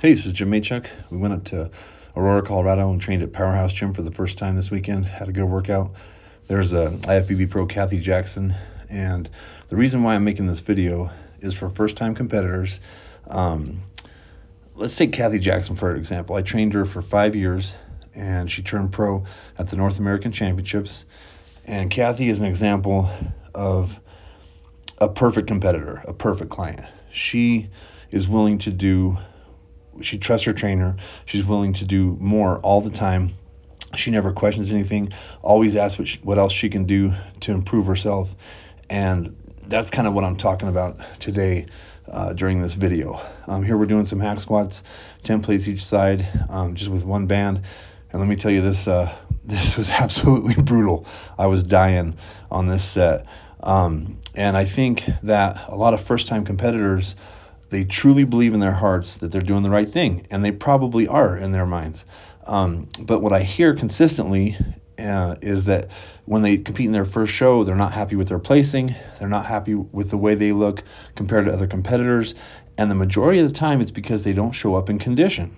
Hey, this is Jim Maychuk. We went up to Aurora, Colorado and trained at Powerhouse Gym for the first time this weekend. Had a good workout. There's a IFBB pro, Kathy Jackson, and the reason why I'm making this video is for first-time competitors. Let's take Kathy Jackson for example. I trained her for 5 years, and she turned pro at the North American Championships. And Kathy is an example of a perfect competitor, a perfect client. She is willing to do, she trusts her trainer. She's willing to do more all the time. She never questions anything, always asks what else she can do to improve herself. And that's kind of what I'm talking about today during this video. Here we're doing some hack squats, 10 plates each side, just with one band. And let me tell you, this was absolutely brutal. I was dying on this set. And I think that a lot of first-time competitors, they truly believe in their hearts that they're doing the right thing, and they probably are in their minds. But what I hear consistently is that when they compete in their first show, they're not happy with their placing, they're not happy with the way they look compared to other competitors, and the majority of the time it's because they don't show up in condition.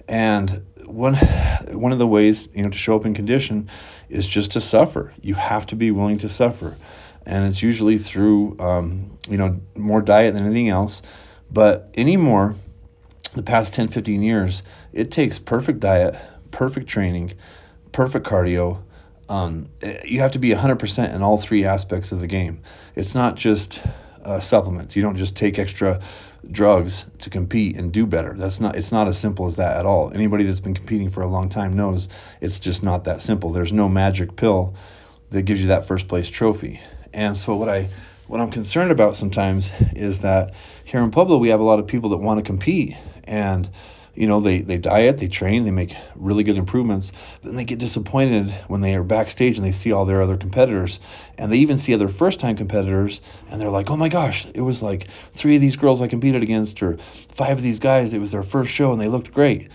And one of the ways, to show up in condition is just to suffer. You have to be willing to suffer. And it's usually through, more diet than anything else. But anymore, the past 10, 15 years, it takes perfect diet, perfect training, perfect cardio. You have to be 100% in all three aspects of the game. It's not just supplements. You don't just take extra drugs to compete and do better. It's not as simple as that at all. Anybody that's been competing for a long time knows it's just not that simple. There's no magic pill that gives you that first place trophy. And so what I'm concerned about sometimes is that here in Pueblo we have a lot of people that want to compete, and they diet, they train, they make really good improvements, but then they get disappointed when they are backstage and they see all their other competitors, and they even see other first-time competitors, and they're like, oh my gosh, it was like 3 of these girls I competed against, or 5 of these guys, it was their first show and they looked great.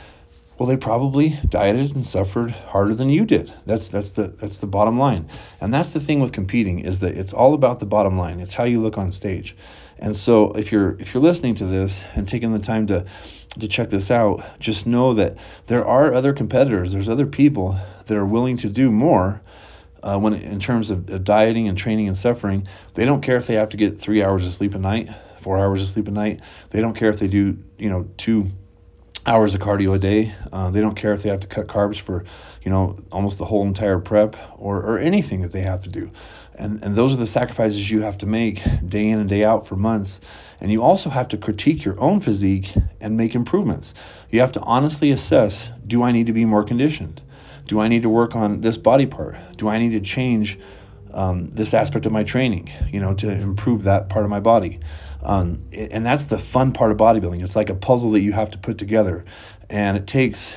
Well, they probably dieted and suffered harder than you did. That's the bottom line. And that's the thing with competing, is that it's all about the bottom line. It's how you look on stage. And so if you're listening to this and taking the time to check this out, just know that there are other competitors. There's other people that are willing to do more in terms of dieting and training and suffering. They don't care if they have to get 3 hours of sleep a night, 4 hours of sleep a night. They don't care if they do 2 hours of cardio a day. They don't care if they have to cut carbs for, almost the whole entire prep, or anything that they have to do. And those are the sacrifices you have to make day in and day out for months. And you also have to critique your own physique and make improvements. You have to honestly assess, do I need to be more conditioned? Do I need to work on this body part? Do I need to change this aspect of my training, to improve that part of my body? And that's the fun part of bodybuilding. It's like a puzzle that you have to put together. And it takes,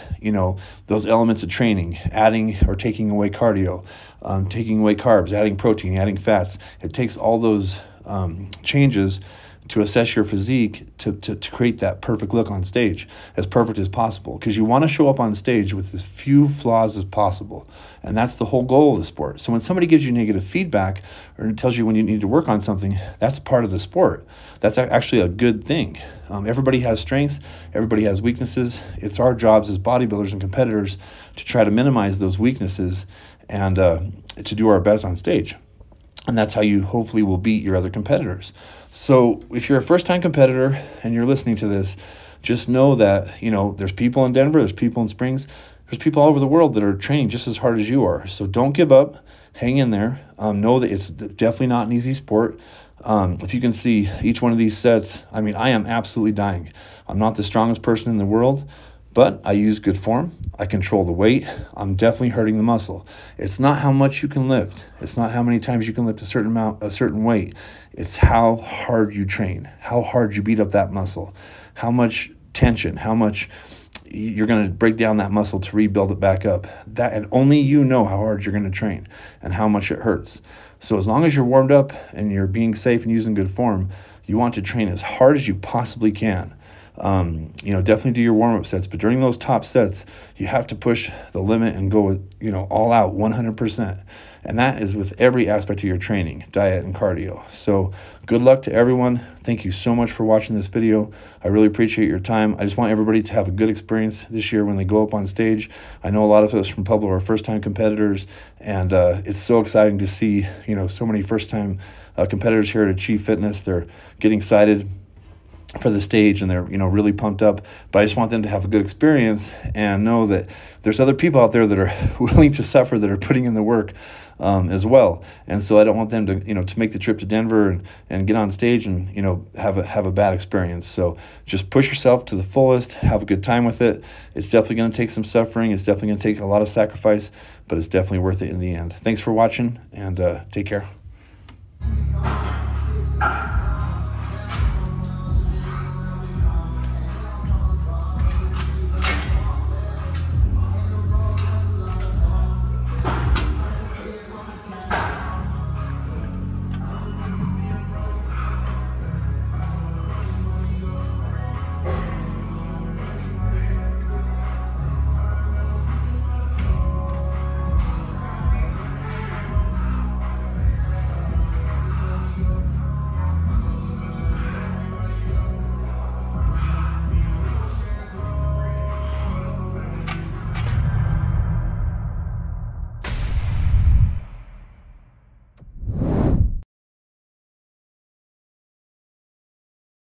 those elements of training, adding or taking away cardio, taking away carbs, adding protein, adding fats. It takes all those changes to assess your physique to create that perfect look on stage, as perfect as possible. Because you want to show up on stage with as few flaws as possible. And that's the whole goal of the sport. So when somebody gives you negative feedback or tells you when you need to work on something, that's part of the sport. That's actually a good thing. Everybody has strengths. Everybody has weaknesses. It's our jobs as bodybuilders and competitors to try to minimize those weaknesses and to do our best on stage. And that's how you hopefully will beat your other competitors. So if you're a first-time competitor and you're listening to this, just know that, there's people in Denver, there's people in Springs, there's people all over the world that are training just as hard as you are. So don't give up. Hang in there. Know that it's definitely not an easy sport. If you can see each one of these sets, I am absolutely dying. I'm not the strongest person in the world, but I use good form. I control the weight. I'm definitely hurting the muscle. It's not how much you can lift. It's not how many times you can lift a certain weight. It's how hard you train, how hard you beat up that muscle, how much tension, how much you're going to break down that muscle to rebuild it back up. And only you know how hard you're going to train and how much it hurts. So as long as you're warmed up and you're being safe and using good form, you want to train as hard as you possibly can. Definitely do your warm-up sets, but during those top sets, you have to push the limit and go, all out 100%. And that is with every aspect of your training, diet and cardio. So good luck to everyone. Thank you so much for watching this video. I really appreciate your time. I just want everybody to have a good experience this year when they go up on stage. I know a lot of us from Pueblo are first-time competitors, and it's so exciting to see, you know, so many first-time competitors here at Achieve Fitness. They're getting excited for the stage, and they're, you know, really pumped up. But I just want them to have a good experience and know that there's other people out there that are willing to suffer, that are putting in the work as well. And so I don't want them to, you know, to make the trip to Denver and get on stage and, you know, have a bad experience. So just push yourself to the fullest, have a good time with it. It's definitely going to take some suffering. It's definitely going to take a lot of sacrifice, but it's definitely worth it in the end. Thanks for watching, and take care.